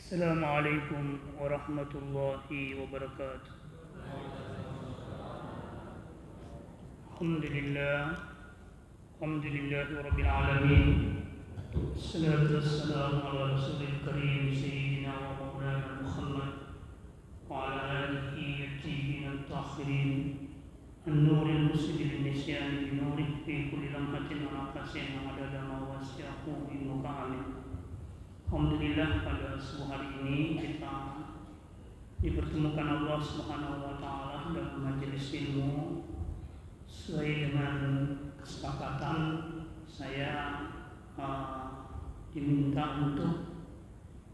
Assalamualaikum warahmatullahi wabarakatuh. Alhamdulillah rabbil alamin. Assalatu wassalamu ala rasulil karim sayyidina wa maulana Muhammad wa ala alihi at-tayyibin at-tahirin an-nuril musyidil nisyan bi nurih fi kulli lamhatin wa naqasin wa adada ma wasi'ahu innahu alim. Alhamdulillah pada subuh hari ini kita dipertemukan Allah Subhanahu wa taala dalam majelis ilmu sesuai dengan kesepakatan saya diminta untuk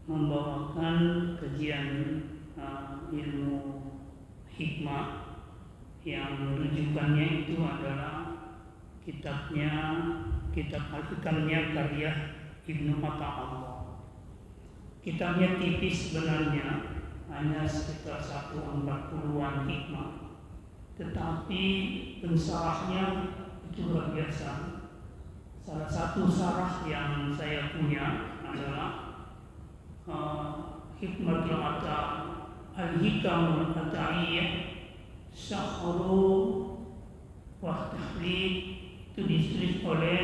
membawakan kajian ilmu hikmah yang rujukannya itu adalah kitab al-hikamnya karya Ibnu Athaillah. Kitabnya tipis sebenarnya, hanya sekitar 140-an hikmah, tetapi pensarahnya itu luar biasa. Salah satu sarah yang saya punya adalah Hikmatul Al-Hikam Al-Athaillah Syahru wa Tahlid, itu ditulis oleh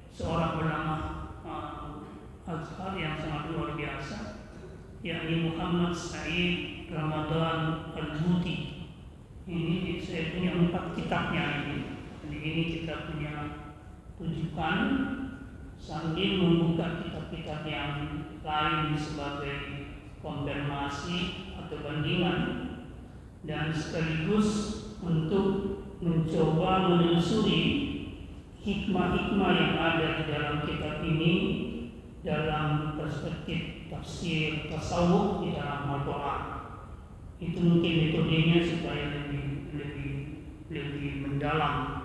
seorang ulama Azhar yang sangat luar biasa, yakni Muhammad Said Ramadan Al-Buti. Ini saya punya 4 kitabnya ini. Jadi ini kita punya rujukan sambil membuka kitab-kitab yang lain sebagai konfirmasi atau bandingan, dan sekaligus untuk mencoba menelusuri hikmah-hikmah yang ada di dalam kitab ini dalam perspektif tafsir tasawuf di dalam Al-Quran. Itu mungkin metodenya supaya lebih mendalam.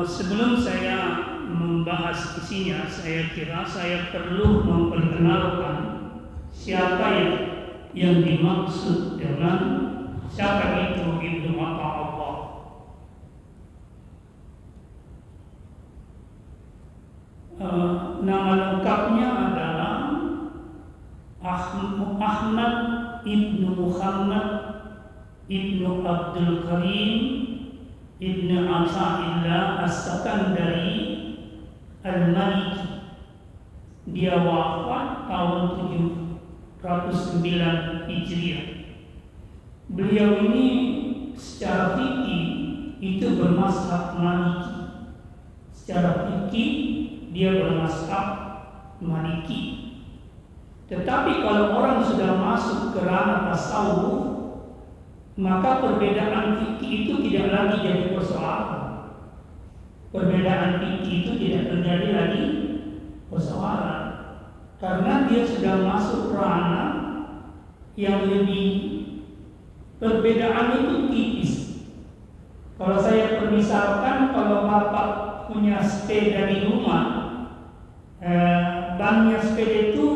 Sebelum saya membahas isinya, saya kira saya perlu memperkenalkan siapa yang dimaksud dengan siapa itu Ibnu Athaillah. Nama lengkapnya adalah Ahmad Ibnu Muhammad Ibnu Abdul Karim Ibnu Athaillah As-Sakandari Al-Maliki. Dia wafat tahun 709 Hijriah. Beliau ini secara fikih itu bermazhab Maliki. Secara fikih dia bermazhab Maliki. Tetapi kalau orang sudah masuk ke ranah tasawuf, maka perbedaan fikih itu tidak lagi jadi persoalan. Perbedaan fikih itu tidak terjadi lagi persoalan, karena dia sudah masuk ranah yang lebih, perbedaan itu tipis. Kalau saya permisalkan, kalau bapak punya sepeda di rumah, bannya sepeda itu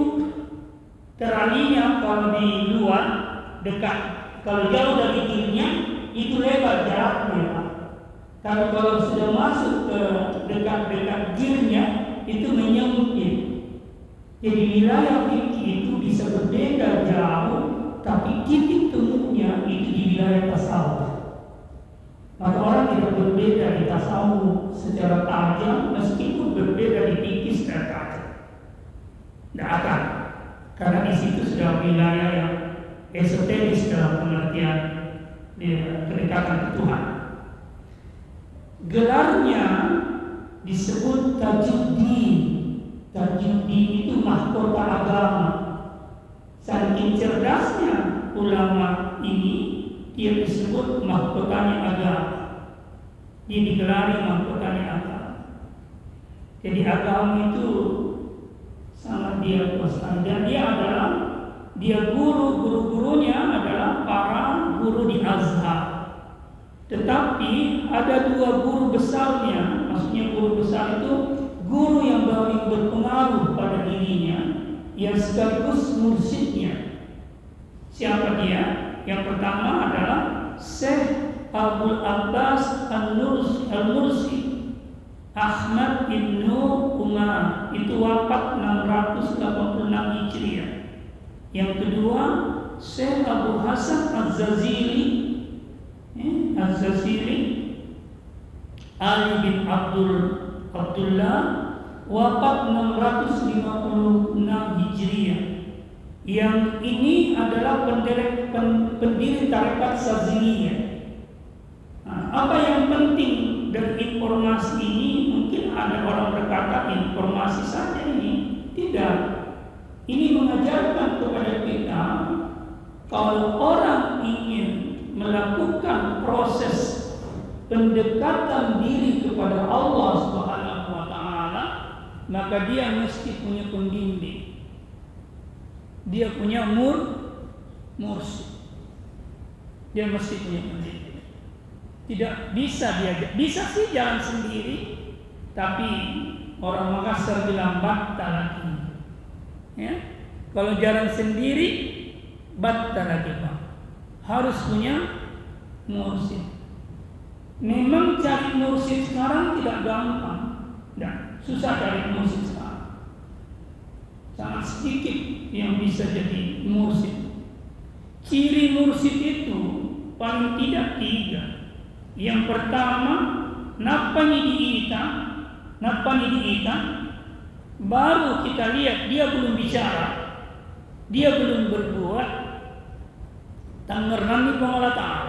teralinya kalau di luar dekat, kalau jauh dari kirinya itu lebar jaraknya. Tapi kalau sudah masuk ke dekat-dekat gearnya itu menyempit. Jadi wilayah fikih itu bisa berbeda jauh, tapi titik temunya itu di wilayah tasawuf. Maka orang tidak berbeda di tasawuf secara tajam, meskipun berbeda di fikih secara tajam. Tidak akan, karena di situ sudah wilayah yang esoteris dalam pengertian kedekatan ke Tuhan. Gelarnya disebut Tajuddin. Tajuddin itu mahkota agama. Saking cerdasnya ulama ini, dia disebut mahkotanya agama. Dia digelari mahkotanya agama. Jadi agama itu sangat dia kuasai, dan dia guru-gurunya adalah para guru di Azhar. Tetapi ada 2 guru besarnya. Maksudnya guru besar itu guru yang paling berpengaruh pada dirinya, yang sekaligus mursyidnya. Siapa dia? Yang pertama adalah Syekh Abdul Abbas Al-Mursi. Ahmad Ibnu Umar, itu wafat 686 Hijriah. Yang kedua, Syekh Abu Hasan Az-Zazili, Ali bin Abdullah, wafat 656 Hijriah. Yang ini adalah pendiri tarekat Saziliyah. Apa yang penting dari informasi ini? Mungkin ada orang berkata informasi saja ini. Tidak. Ini mengajarkan kepada kita kalau orang ingin melakukan proses pendekatan diri kepada Allah Subhanahu wa taala, maka dia mesti punya pembimbing. Dia punya mursyid. Dia mesti punya pembimbing. Tidak bisa diajak. Bisa sih jalan sendiri, tapi orang Makassar bilang batta lagi. Ya, kalau jalan sendiri batta lagi, Pak. Harus punya mursyid. Memang cari mursyid sekarang tidak gampang. Tidak, susah cari mursyid sekarang. Sangat sedikit yang bisa jadi mursyid. Ciri mursyid itu paling tidak 3. Yang pertama, napani diita, baru kita lihat dia belum bicara, dia belum berbuat, tangerani pengalatan,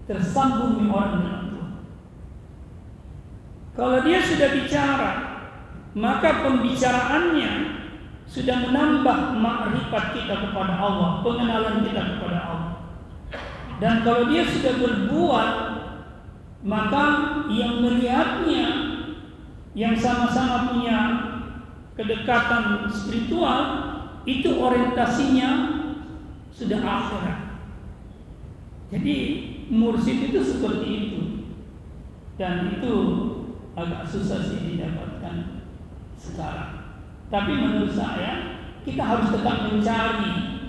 tersambung orang dengan Tuhan. Kalau dia sudah bicara, maka pembicaraannya sudah menambah makrifat kita kepada Allah, pengenalan kita kepada Allah. Dan kalau dia sudah berbuat, maka yang melihatnya, yang sama-sama punya kedekatan spiritual, itu orientasinya sudah akhirat. Jadi mursyid itu seperti itu. Dan itu agak susah sih didapatkan sekarang. Tapi menurut saya kita harus tetap mencari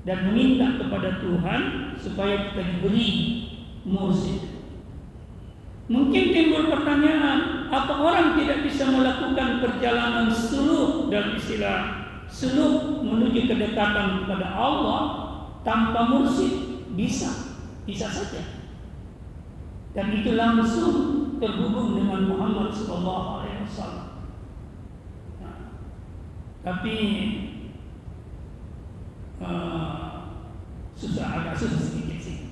dan meminta kepada Tuhan supaya kita diberi mursyid. Mungkin timbul pertanyaan, apa orang tidak bisa melakukan perjalanan suluk, dalam istilah suluk menuju kedekatan kepada Allah tanpa mursyid? Bisa, bisa saja. Dan itu langsung terhubung dengan Muhammad SAW. Tapi agak susah sedikit sih.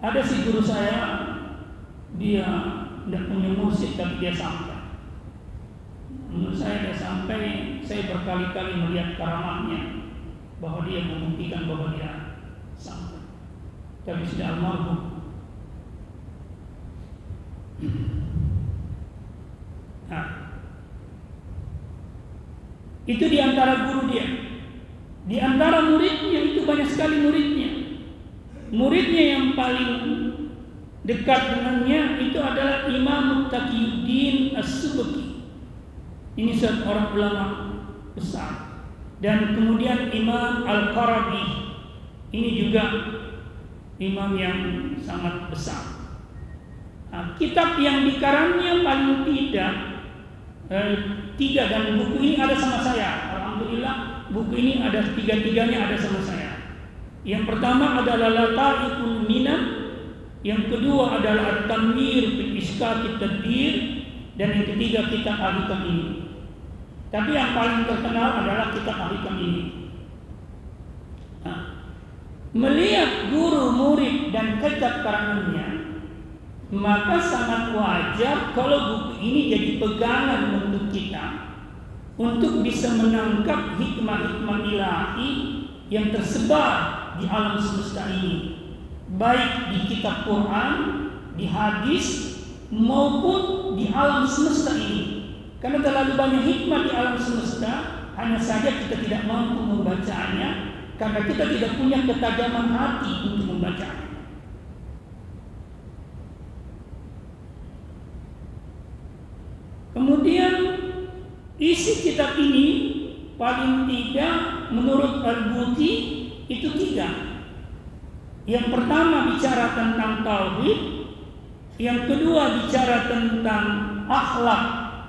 Ada si guru saya, dia tidak punya mursyid tapi dia sampai. Menurut saya dia sampai, saya berkali-kali melihat karamahnya bahwa dia membuktikan bahwa dia sampai. Tapi sudah almarhum. Nah, itu di antara guru dia. Di antara muridnya itu banyak sekali muridnya. Muridnya yang paling dekat dengannya itu adalah Imam Taqiyuddin As-Subki. Ini seorang ulama besar. Dan kemudian Imam Al-Qarabi. Ini juga imam yang sangat besar. Nah, kitab yang dikarangnya paling tidak 3, dan buku ini ada sama saya. Alhamdulillah buku ini ada 3-tiganya ada sama saya. Yang pertama adalah Lataiful Minan, yang kedua adalah At-Tanwir fi Iskati Tadbir, dan yang ketiga kitab Al-Hikam ini. Tapi yang paling terkenal adalah kitab Al-Hikam ini. Nah, melihat guru, murid dan kitab karangannya, maka sangat wajar kalau buku ini jadi pegangan untuk kita untuk bisa menangkap hikmah-hikmah ilahi yang tersebar di alam semesta ini, baik di kitab Quran, di hadis, maupun di alam semesta ini. Karena terlalu banyak hikmah di alam semesta, hanya saja kita tidak mampu membacanya karena kita tidak punya ketajaman hati untuk membacanya. Kemudian isi kitab ini paling tidak menurut Al-Buti itu 3. Yang pertama bicara tentang tauhid, Yang kedua bicara tentang akhlak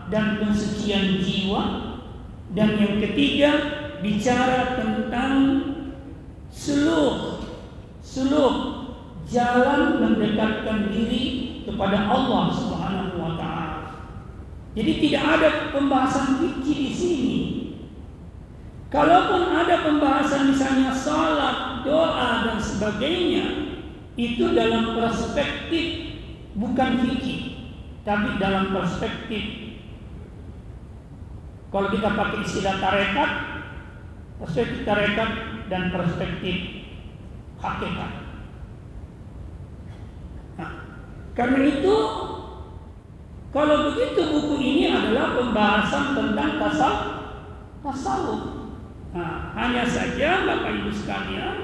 dan pensucian jiwa. Dan yang ketiga bicara tentang suluk jalan mendekatkan diri kepada Allah Subhanahu wa taala. Jadi tidak ada pembahasan fikih di sini. Kalaupun ada pembahasan misalnya salat, doa dan sebagainya, itu dalam perspektif bukan fikih, tapi dalam perspektif, kalau kita pakai istilah tarekat, perspektif tarekat dan perspektif hakikat. Nah, karena itu kalau begitu buku ini adalah pembahasan tentang tasawuf. Nah, hanya saja Bapak Ibu sekalian,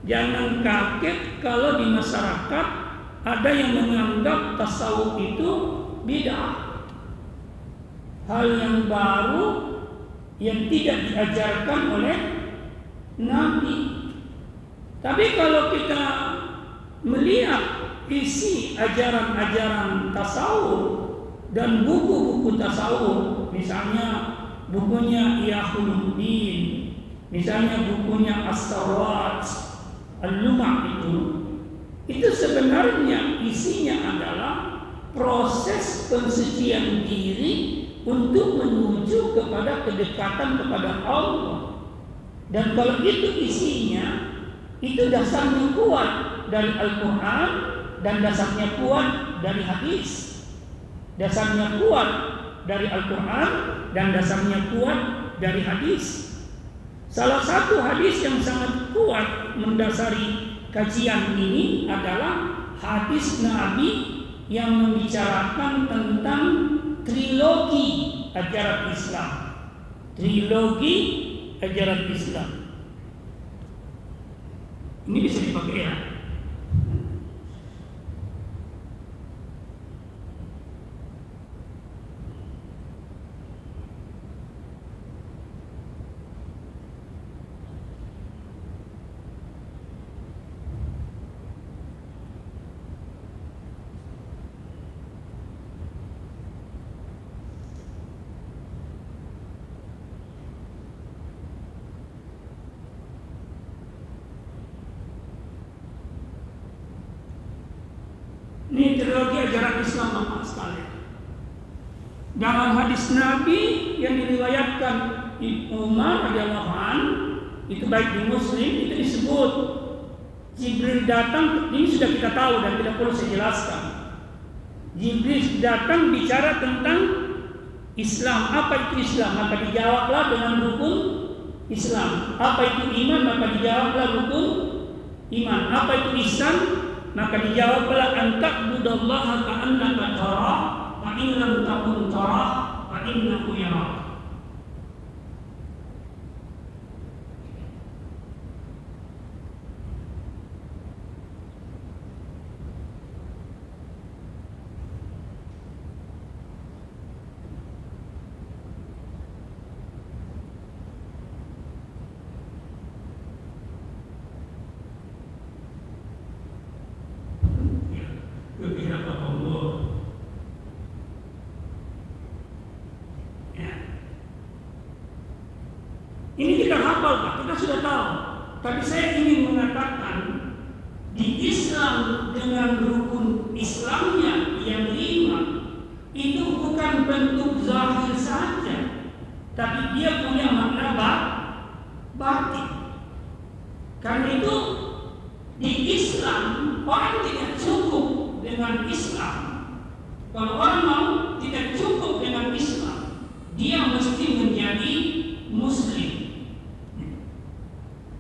jangan kaget kalau di masyarakat ada yang menganggap tasawuf itu bid'ah, hal yang baru yang tidak diajarkan oleh Nabi. Tapi kalau kita melihat isi ajaran-ajaran tasawuf dan buku-buku tasawuf, misalnya bukunya Iyakhuluddin, misalnya bukunya As-Sarraj, Al-Lumah, itu sebenarnya isinya adalah proses pensucian diri untuk menuju kepada kedekatan kepada Allah. Dan kalau itu isinya, itu dasarnya kuat dari Al-Quran dan dasarnya kuat dari hadis. Dasarnya kuat dari Al-Quran dan dasarnya kuat dari hadis. Salah satu hadis yang sangat kuat mendasari kajian ini adalah hadis Nabi yang membicarakan tentang trilogi ajaran Islam. Trilogi ajaran Islam. Ini bisa dipakai ya. Ini trilogi ajaran Islam Bapak sekalian. Dalam hadis Nabi yang diriwayatkan Umar radhiyallahu anhu, itu baik di Muslim, itu disebut Jibril datang. Ini sudah kita tahu dan tidak perlu saya jelaskan. Jibril datang bicara tentang Islam. Apa itu Islam? Maka dijawablah dengan rukun Islam. Apa itu iman? Maka dijawablah rukun iman. Apa itu ihsan? Maka dijawablah anta'budallaha ka'annaka tarah wa in lam takun tarah fa innahu yarak. Ini kita hafal Pak, kita sudah tahu. Tapi saya ingin mengatakan di Islam dengan rukun Islamnya yang 5 itu bukan bentuk zahir saja, tapi dia punya makna batin. Karena itu di Islam orang tidak cukup dengan Islam. Kalau orang mau tidak cukup dengan Islam, dia mesti menjadi Muslim.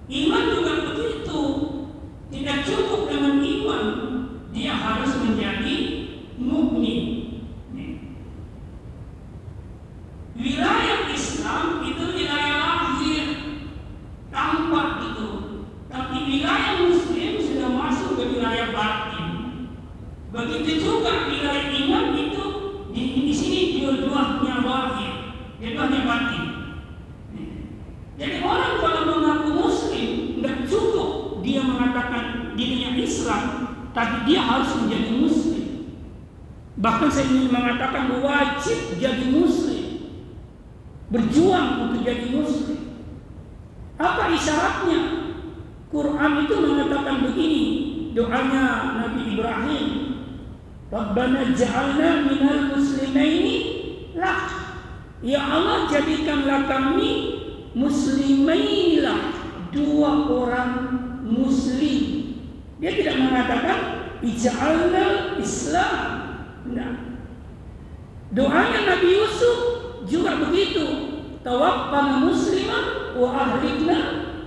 Iman juga begitu, tidak cukup dengan iman, dia harus menjadi mukmin. Wilayah Islam itu wilayah lahir, tampak itu, tapi wilayah Muslim sudah masuk ke wilayah batin. Begitu juga wilayah iman itu di sini dua-duanya lahir, dua-duanya batin. Jadi orang kalau mengaku Muslim nggak cukup dia mengatakan dirinya Islam, tapi dia harus menjadi Muslim. Bahkan saya ingin mengatakan wajib jadi muslim, berjuang untuk jadi muslim. Apa isyaratnya? Quran itu mengatakan begini, doanya Nabi Ibrahim, Rabbana ja'alna minal muslimaini lak. Ya Allah, jadikanlah kami muslimaini lak, dua orang muslim. Dia tidak mengatakan ij'alna Islam. Nah, doanya Nabi Yusuf juga begitu, tawaffana musliman wa ahlikna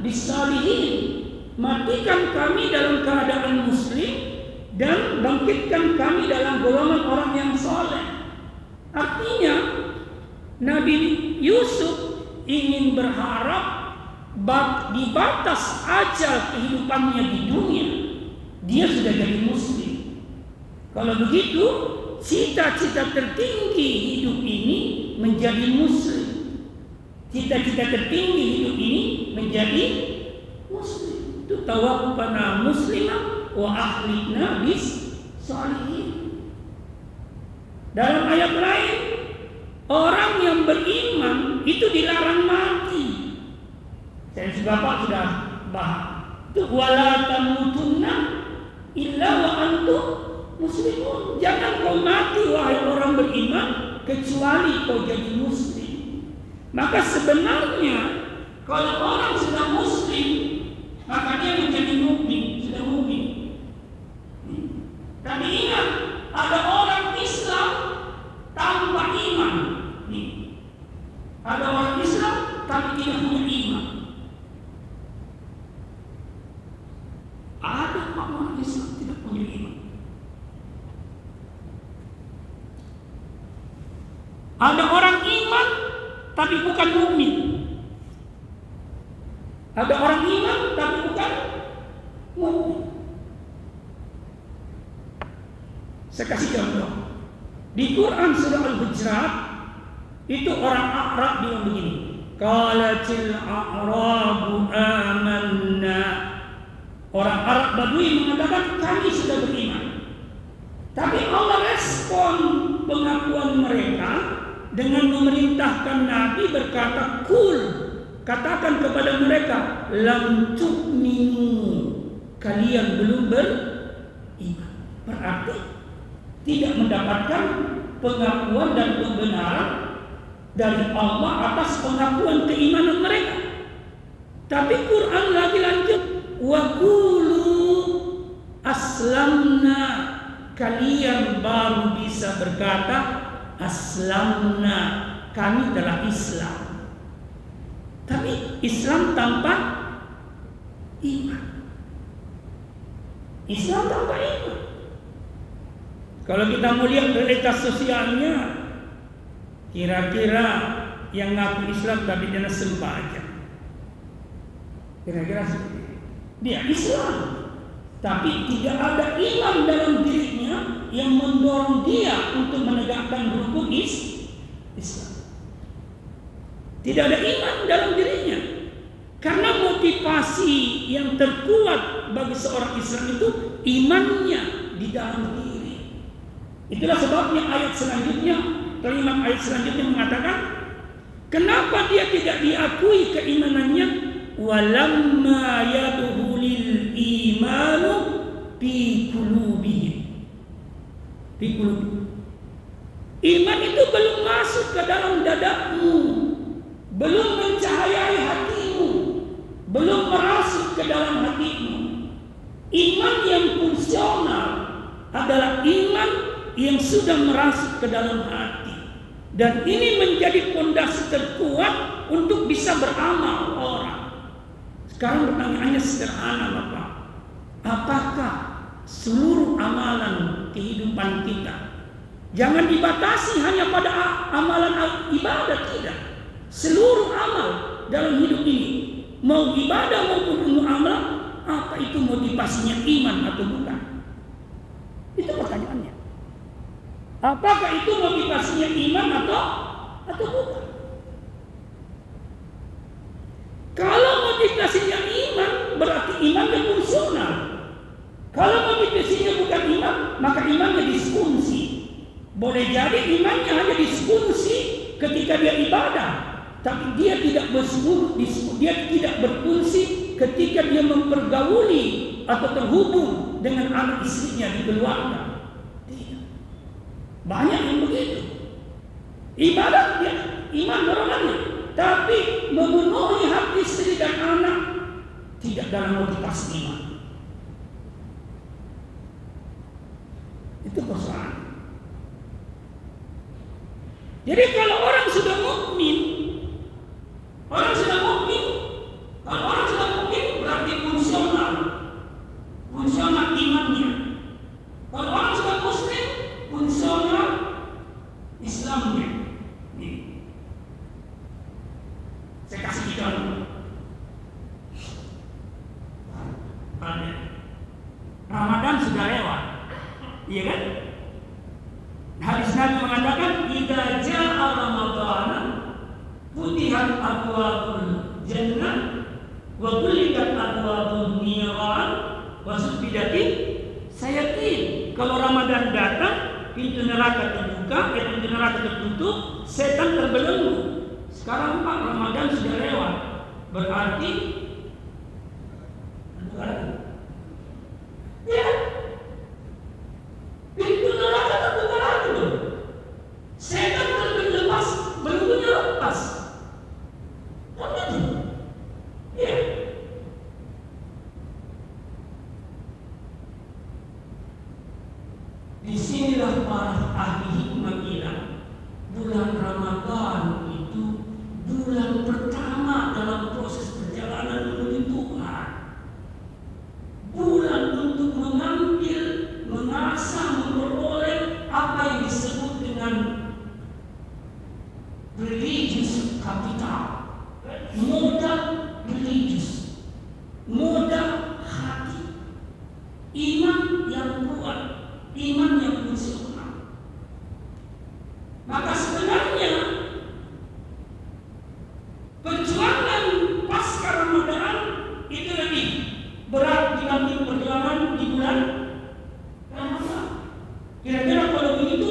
bisalihin. Matikan kami dalam keadaan muslim dan bangkitkan kami dalam golongan orang yang saleh. Artinya Nabi Yusuf ingin berharap di batas ajal kehidupannya di dunia dia sudah jadi muslim. Kalau begitu, cita-cita tertinggi hidup ini menjadi muslim. Cita-cita tertinggi hidup ini menjadi muslim. Itu tawaffana muslimah wa ahlikna bis sholihin. Dalam ayat lain, orang yang beriman itu dilarang mati. Saya Bapak sudah bahas. Itu wala tamutunna illa wa antum muslimun. Jangan kau mati wahai orang beriman kecuali kau jadi muslim. Maka sebenarnya kalau orang sudah muslim, maka dia menjadi mukmin, sudah mukmin. Tapi ingat, ada orang Islam tanpa iman. Ada orang Islam tapi tidak punya iman. Ada orang Islam tidak punya iman. Ada orang iman tapi bukan mukmin. Ada orang iman tapi bukan mukmin. Saya kasih contoh. Di Quran surah Al-Hujurat itu orang Arab bilang begini, qalatil a'rabu amanna. Orang Arab Badui mengatakan kami sudah beriman. Tapi Allah respon pengakuan mereka dengan memerintahkan Nabi berkata, kul, katakan kepada mereka, lam tu'minu, kalian belum beriman. Berarti tidak mendapatkan pengakuan dan kebenaran dari Allah atas pengakuan keimanan mereka. Tapi Quran lagi lanjut, wa qulu aslamna, kalian baru bisa berkata aslamna, kami telah Islam. Tapi Islam tanpa iman. Islam tanpa iman. Kalau kita mau lihat realitas sosialnya, kira-kira yang ngaku Islam tapi dia sembah aja. Kira-kira dia Islam, tapi tidak ada iman dalam dirinya yang mendorong dia untuk menegakkan rukun Islam. Tidak ada iman dalam dirinya. Karena motivasi yang terkuat bagi seorang Islam itu imannya di dalam diri. Itulah sebabnya ayat selanjutnya, kalimat ayat selanjutnya mengatakan, kenapa dia tidak diakui keimanannya? Walamma yadkhulul imanu fi qulubihim. Iman itu belum masuk ke dalam dadamu, belum mencahayai hatimu, belum merasuk ke dalam hatimu. Iman yang fungsional adalah iman yang sudah merasuk ke dalam hati, dan ini menjadi fondasi terkuat untuk bisa beramal orang. Sekarang pertanyaannya sederhana, Bapak. Apakah seluruh amalan kehidupan kita, jangan dibatasi hanya pada amalan ibadah, tidak. Seluruh amal dalam hidup ini, mau ibadah maupun muamalah, apa itu motivasinya iman atau bukan? Itu pertanyaannya. Apakah itu motivasinya iman atau bukan? Kalau motivasinya iman, berarti imannya fungsional. Kalau motivasinya bukan iman, maka imannya disfungsi. Boleh jadi imannya hanya disfungsi ketika dia ibadah, tapi dia tidak berfungsi ketika dia mempergauli atau terhubung dengan anak istrinya di keluarga. Tidak. Banyak yang begitu. Ibadah dia iman dorongannya, tapi memenuhi hak istri dan anak tidak dalam motivasi iman. Itu persoalan. Jadi kalau orang sudah mukmin, kalau orang sudah mukmin berarti fungsional imannya. Kalau orang sudah muslim, fungsional Islamnya. Nih, saya kasih contoh. Ramadan sudah lewat, iya kan? Hadis Nabi mengatakan, "Idza jaa Ramadan, futihat abwabul jannah wa ghulqat abwabun niran wa suffidatis sayatin." Kalau Ramadan datang, pintu neraka terbuka, pintu neraka tertutup, setan terbelenggu. Sekarang Pak, Ramadan sudah lewat, berarti ya, pintu neraka terbuka lagi loh. Setan terlepas, belenggunya lepas. Kan itu? Ya. Disinilah para ahli hikmah bilang, bulan Ramadan itu bulan pertama dalam proses perjalanan menuju Tuhan. Bulan untuk mengambil, mengasah, memperoleh apa yang disebut dengan religious capital, modal religius, modal hati, iman yang kuat, iman yang fungsional. Maka sebenarnya perjuangan pasca Ramadan itu lebih berat dibanding perjuangan di bulan Ramadan. Kira-kira kalau begitu,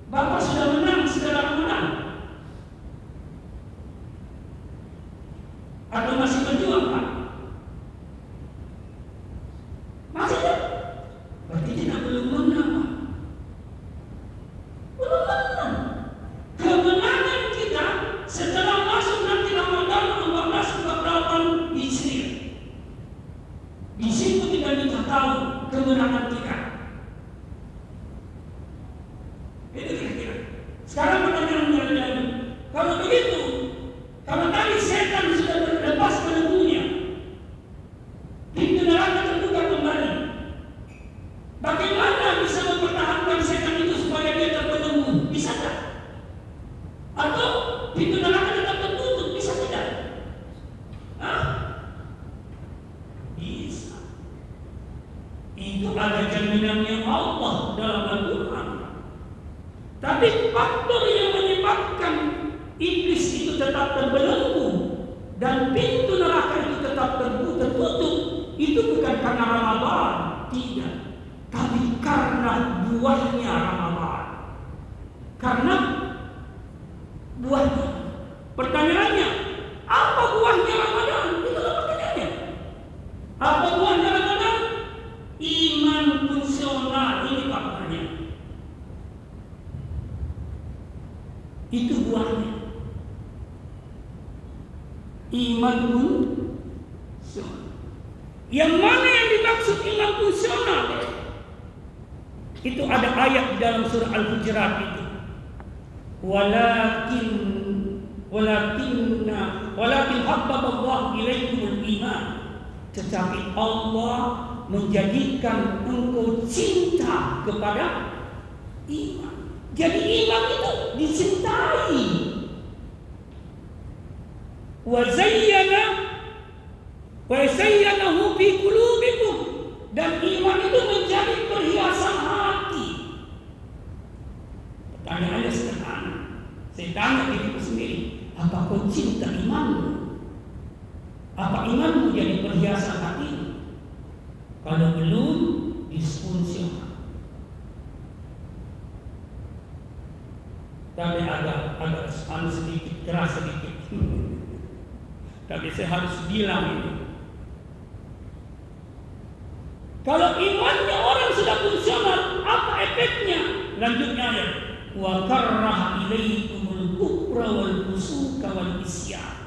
Bapak sudah menang secara Ramadan atau masih berjuang, Pak? Masih tak? Berarti kita belum menang, Pak. Belum menang. Kemenangan kita setelah masuk nanti Ramadan 1448 Hijriah. Di situ kita bisa tahu kemenangan kita. Itu kira-kira. Sekarang pertanyaannya lagi. Kalau begitu, kalau tadi setan sudah terlepas belenggunya, pintu neraka terbuka kembali, bagaimana bisa mempertahankan setan itu supaya dia terbelenggu? Bisa tak? Atau pintu neraka tetap tertutup? Bisa tidak? Hah? Bisa. Itu ada jaminannya Allah dalam Al-Quran. Tapi faktor yang menyebabkan iblis itu tetap terbelenggu dan pintu neraka itu tetap tertutup, itu bukan karena Ramadan, tidak, tapi karena buahnya Ramadan. Karena buahnya. Pertanyaannya, apa buahnya Ramadan? Itulah pertanyaannya. Apa buahnya Ramadan? Iman fungsional, ini faktanya. Itu buahnya. Iman fungsional. Yang mana yang dimaksud iman fungsional? Itu ada ayat di dalam surah Al-Hujurat itu. Walakin habbaballahu ilaikumul iman. Tetapi Allah menjadikan engkau cinta kepada iman. Jadi iman itu dicintai. Wa zayyanahu fi qulubikum, dan iman itu menjadi perhiasan hati. Pertanyaannya sederhana. Saya tanya diriku sendiri, apa kau cinta imanmu? Apa imanmu jadi perhiasan hatimu? Kalau belum, disfungsional. agak sedikit keras sedikit. Tapi saya harus bilang ini. Kalau imannya orang sudah fungsional, apa efeknya? Lanjutnya ya. Wa karraha ilaikumul kufra wal fusuqa wal isyan.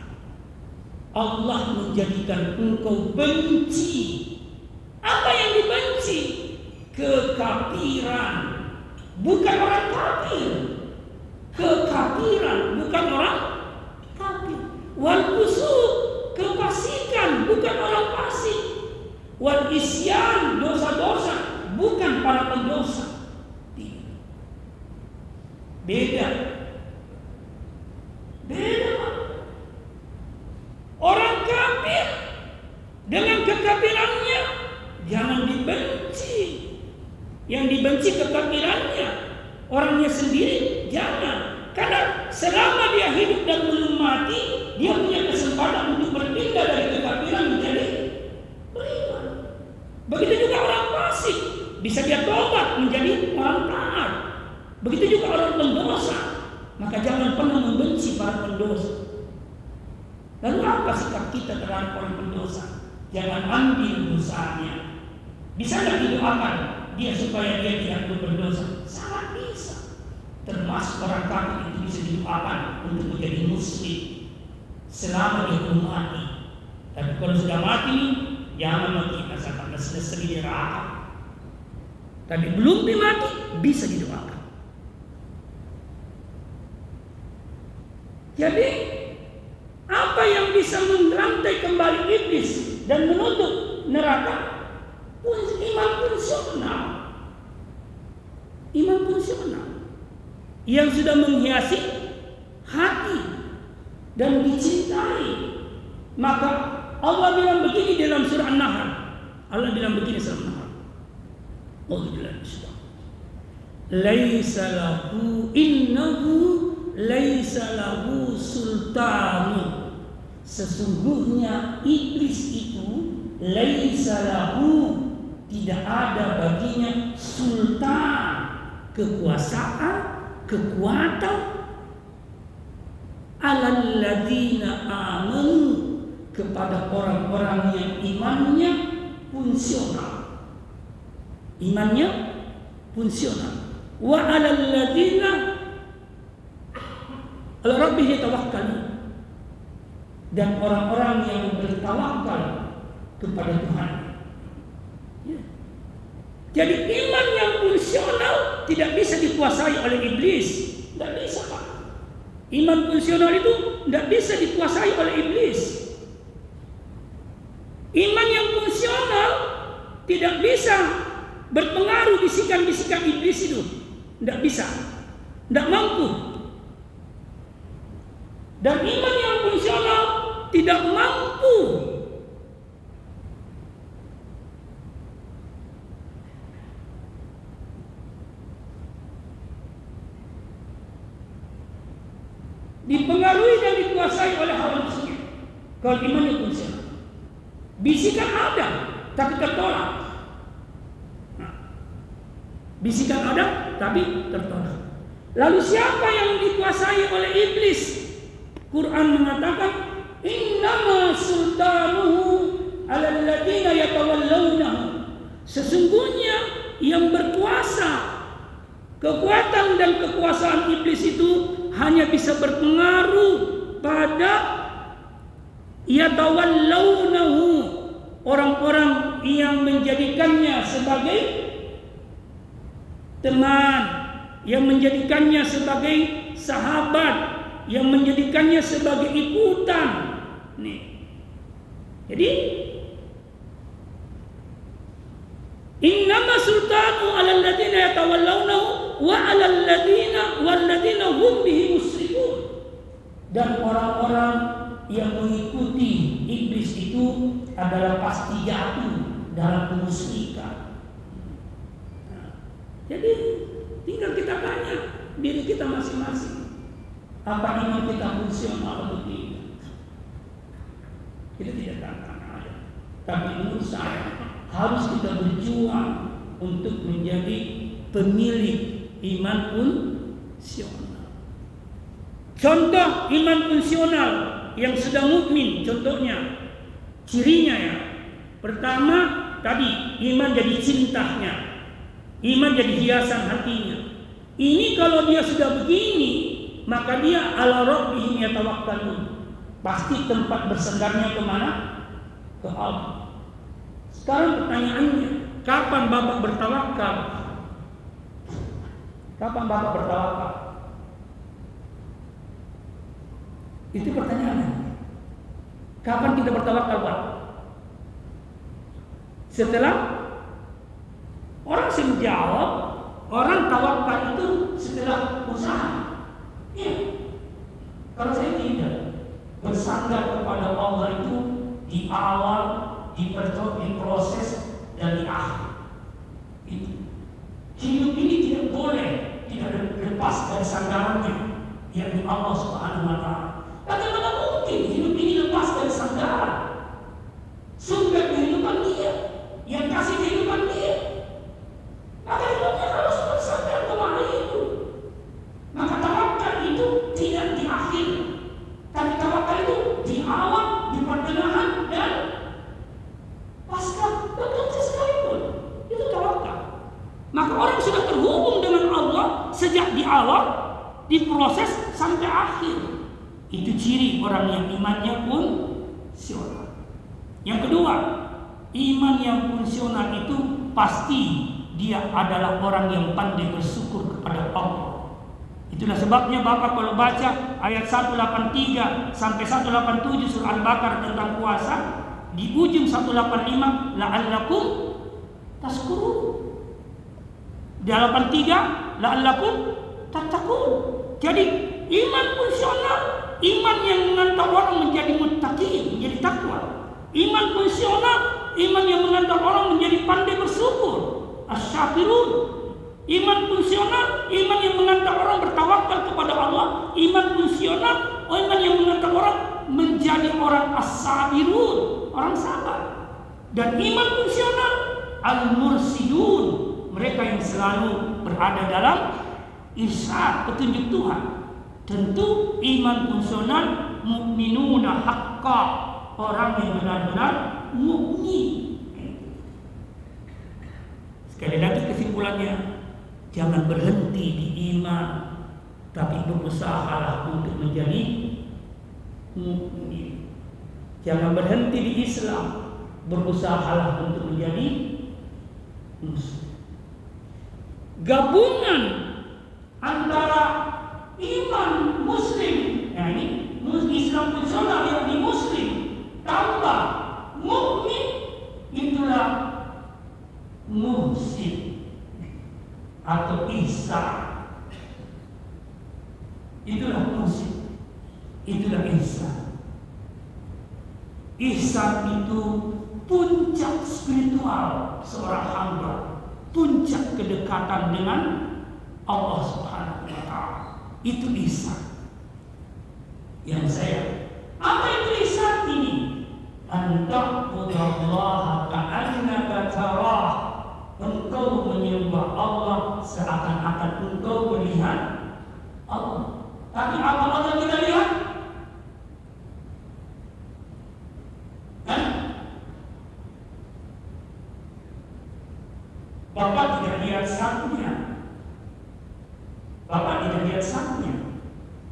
Allah menjadikan engkau benci. Apa yang dibenci? Kekafiran. Bukan orang kafir. Kekafiran, bukan orang kafir. Wal fusuq, kefasikan, bukan orang fasik. Wal isyan, dosa-dosa, bukan para pendosa. Beda. Orang kafir dengan kekafirannya jangan dibenci. Yang dibenci kekafirannya, orangnya sendiri jangan. Karena selama dia hidup dan belum mati, dia punya kesempatan untuk berpindah dari kekafiran menjadi beriman. Begitu juga orang fasik, bisa dia tobat menjadi orang taat. Begitu juga orang pendosa. Maka jangan pernah membenci para pendosa. Lalu apa sikap kita terhadap orang pendosa? Jangan ambil dosanya. Bisa tidak didoakan dia supaya dia tidak berdosa? Sangat bisa. Termasuk orang kafir itu bisa didoakan untuk menjadi muslim selama dia belum mati. Tapi kalau sudah mati, jangan mati karena selesai di neraka. Tapi belum dimati bisa didoakan. Jadi apa yang bisa merantai kembali iblis dan menutup neraka? Iman fungsional. Iman fungsional yang sudah menghiasi hati dan dicintai. Maka Allah bilang begini dalam surah An-Nahl. Allah bilang begini surah An-Nahl. Laisa lahu innahu laisa lahu sultanu. Sesungguhnya iblis itu laisa lahu, tidak ada baginya sultan, kekuasaan, kekuatan alal ladzina amanu, kepada orang-orang yang imannya fungsional. Imannya fungsional. Wa alal ladzina ala rabbih yatawakkalun, dan orang-orang yang bertawakal kepada Tuhan. Ya. Jadi iman yang fungsional tidak bisa dikuasai oleh iblis. Tidak bisa, Pak. Iman fungsional itu tidak bisa dikuasai oleh iblis. Iman yang fungsional tidak bisa berpengaruh bisikan-bisikan iblis itu. Tidak bisa. Tidak mampu. Dan iman yang fungsional tidak mampu dipengaruhi dan dikuasai oleh hawa nafsunya. Kalau imannya fungsional, bisikan ada tapi tertolak. Bisikan ada tapi tertolak. Lalu siapa yang dikuasai oleh iblis? Quran mengatakan innama sultanuhu alal ladzina yatawallawnahu. Sesungguhnya yang berkuasa, kekuatan dan kekuasaan iblis itu hanya bisa berpengaruh pada yatawallawnahu, orang-orang yang menjadikannya sebagai teman, yang menjadikannya sebagai sahabat, yang menjadikannya sebagai ikutan. Nih. Jadi innama sultanu 'alal ladzina yatawallawnahu wa 'alal ladzina walladzina hum bihi musyrikun. Dan orang-orang yang mengikuti iblis itu adalah pasti jatuh dalam kemusyrikan. Jadi tinggal kita tanya diri kita masing-masing, apa iman kita fungsional atau tidak? Kita tidak tanya. Tapi menurut saya harus kita berjuang untuk menjadi pemilik iman fungsional. Contoh iman fungsional yang sedang mukmin, contohnya cirinya ya. Pertama tadi iman jadi cintanya, iman jadi hiasan hatinya. Ini kalau dia sudah begini, maka dia ala rabbihim yatawakkalun. Pasti tempat bersandarnya kemana? Ke Allah. Sekarang pertanyaannya, kapan Bapak bertawakal? Kapan Bapak bertawakal? Itu pertanyaannya. Kapan kita bertawakal, Pak? Setelah orang menjawab, orang tawakal itu setelah usaha. Iya. Kalau saya tidak bersandar kepada Allah itu di awal, di proses, dan di akhir. Hidup ini tidak boleh tidak lepas dari sandarannya, yakni Allah Subhanahu wa Ta'ala. Bagaimana mungkin hidup ini lepas dari sandaran? Sumber kehidupan Dia, yang kasih kehidupan Dia. Maka hidupnya harus bersandar kepada itu. Maka tawakal itu tidak di akhir, tapi tawakal itu di awal, di pertengahan, dan pasca bekerja sekalipun. Itu tawakal. Maka orang sudah terhubung dengan Allah sejak di awal, di proses sampai akhir. Itu ciri orang yang imannya fungsional. Yang kedua, iman yang fungsional itu pasti dia adalah orang yang pandai bersyukur kepada Allah. Itulah sebabnya Bapak kalau baca ayat 183 sampai 187 surah Al-Baqarah tentang puasa, di ujung 185 la'allakum tashkurun. Di 83 la'allakum tattaqun. Jadi iman fungsional, iman yang mengantar orang menjadi muttaqin, menjadi takwa. Iman fungsional, iman yang mengantar orang menjadi pandai bersyukur, asy-syakirun. Iman fungsional, iman yang mengantar orang bertawakal kepada Allah. Iman fungsional, iman yang mengantar orang menjadi orang as-sabirun, orang sabar. Dan iman fungsional, al-mursidun, mereka yang selalu berada dalam irsyad, petunjuk Tuhan. Tentu iman fungsional, mukminuna haqqa, orang yang benar-benar mukmin. Sekali lagi kesimpulannya, jangan berhenti di iman, tapi berusahalah untuk menjadi mukmin. Jangan berhenti di Islam, berusahalah untuk menjadi muslim. Gabungan antara iman muslim, nah ini Islam fungsional yang di muslim tambah mukmin, itulah muhsin atau ihsan. Itulah muhsin, itulah ihsan. Ihsan itu puncak spiritual seorang hamba, puncak kedekatan dengan Allah Subhanahu wa Ta'ala. Itu ihsan. Yang saya, apa itu ihsan ini? An ta'budallaha ka'annaka tarah. Engkau menyembah Allah seakan-akan engkau melihat Allah. Tapi apa Allah kita lihat? Bapak tidak lihat satunya. Bapak tidak lihat satunya.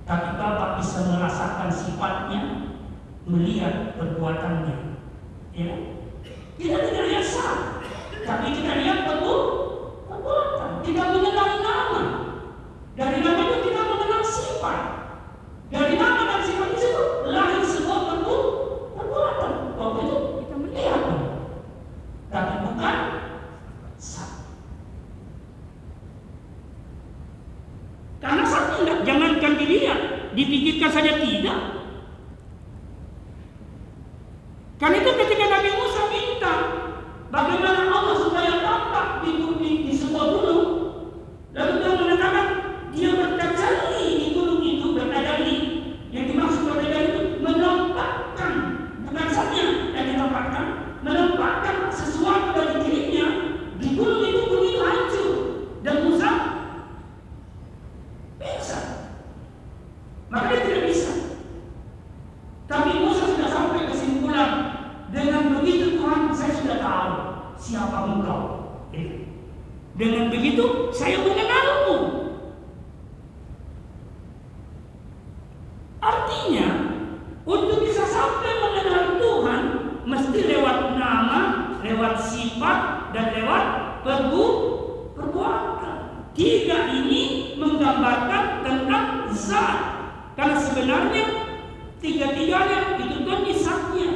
Tapi Bapak bisa merasakan sifatnya, melihat perbuatannya. Ya. Kita tidak lihat satu, tapi kita lihat perbuatan. Kita mengenal nama. Dari nama itu kita mengenal sifat. Dari nama dan sifat itu lahir sebuah perbuatan. Waktu itu kita melihat, tapi bukan satu. Karena satu enggak, jangankan dilihat, dipikirkan saja tidak. Kan itu ketika Nabi Musa minta bagaimana Allah supaya tampak di sebuah gunung, lalu dia mengatakan dia bertajalli di gunung itu, bertajalli. Yang dimaksud bertajalli itu menampakkan, bukan saja yang ditampakkan, menampakkan sesuatu dari dirinya di gunung itu begitu hancur, dan Musa bisa. Maka Dengan begitu Tuhan, saya sudah tahu siapa engkau. Dengan begitu saya mengenalmu. Artinya, untuk bisa sampai mengenal Tuhan, mesti lewat nama, lewat sifat, dan lewat perbuatan. Tiga ini menggambarkan tentang zat. Karena sebenarnya tiga-tiganya itu kan zatnya.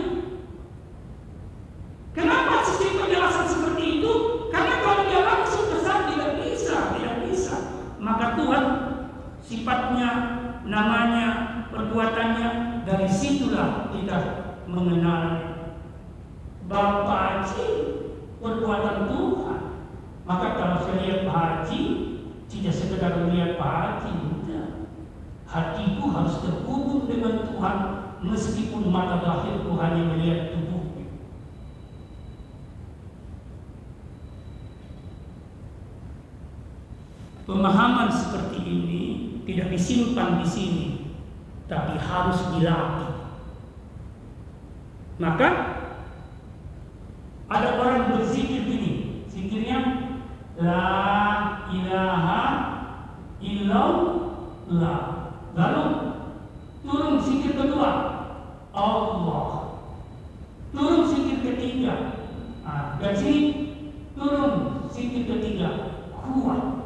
Kenapa sistem penjelasan seperti itu? Karena kalau dia langsung ke zat tidak bisa. Maka Tuhan sifatnya, namanya, perbuatannya, dari situlah kita mengenal Bapa Haji, perbuatan Tuhan. Maka kalau saya lihat Pak Haji, tidak sekedar melihat Pak Haji, tidak. Hatiku harus terhubung dengan Tuhan, meskipun mata lahirku hanya melihat tubuhnya. Pemahaman seperti ini tidak disimpan di sini, tapi harus dilatih. Maka ada orang berzikir gini, zikirnya La ilaha illallah. Lalu turun zikir kedua, Allah. Turun zikir ketiga, dan sini turun zikir ketiga, Huwa.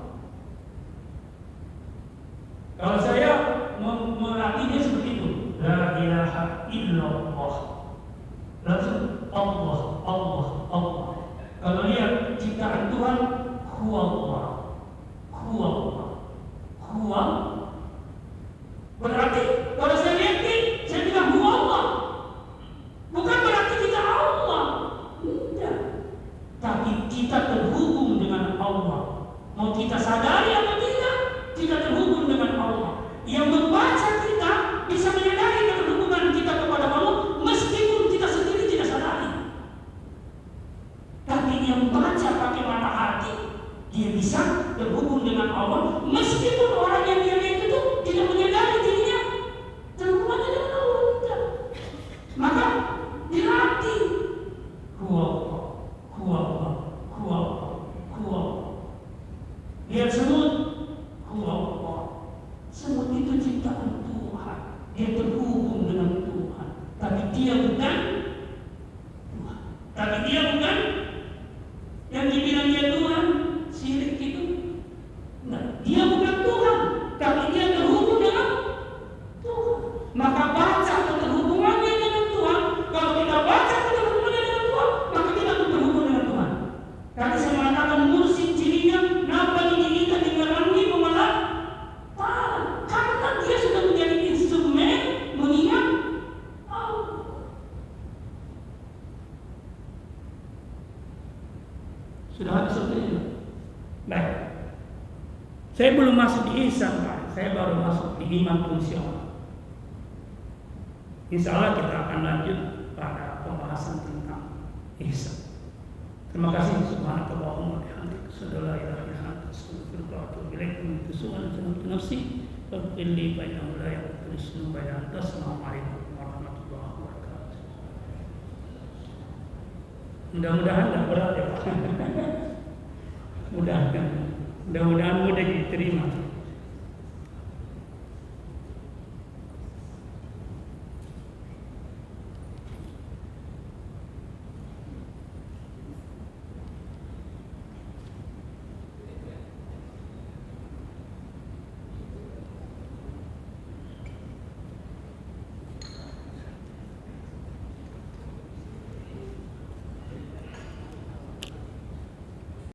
Kalau saya melatihnya seperti itu, La ilaha illallah. Langsung Allah. Kalau lihat ciptaan Tuhan, Huwa. Berarti kalau saya lihat ini, saya bilang Huwa Allah. Bukan berarti kita Allah. Tidak. Tapi kita terhubung dengan Allah. Mau kita sadari atau tidak, kita terhubung dengan Allah. Yang membaca kita bisa menyadari keterhubungan kita kepada Allah, meskipun kita sendiri tidak sadari. Tapi yang baca pakai mata hati, dia bisa terhubung dengan Allah, meskipun orang yang dia lihat itu tidak menyadari dirinya terhubungannya dengan Allah. Tidak. Maka dilatih. Huwa. Lihat semut. Semut itu ciptaan Tuhan. Dia terhubung dengan Tuhan. Tapi dia bukan Tuhan. Yang dibilang dia Tuhan, syirik itu. Nah, dia bukan Tuhan, tapi dia terhubung dengan Tuhan. Maka baca keterhubungannya dengan Tuhan. Kalau kita baca keterhubungannya dengan Tuhan, maka kita terhubung dengan Tuhan. Tadi saya mengatakan mursid cirinya, napa ini kita tinggalangi pemalas. Karena dia sudah menjadi instrumen mengingat Allah. Sudah habis waktunya. Baik. Saya belum masuk di ihsan, Pak. Saya baru masuk di iman fungsional. Insya Allah kita akan lanjut pada pembahasan tentang ihsan. Terima kasih. Subhanakallahumma wa bihamdika, asyhadu an la ilaha illa anta, astaghfiruka wa atubu ilaik. Itu sunnah nafsi. Faqilli bainahu la yaghfiru dzunuba illa anta. Assalamualaikum warahmatullahi wabarakatuh. Mudah-mudahan tidak berat ya Pak. Mudah-mudahan mudah diterima.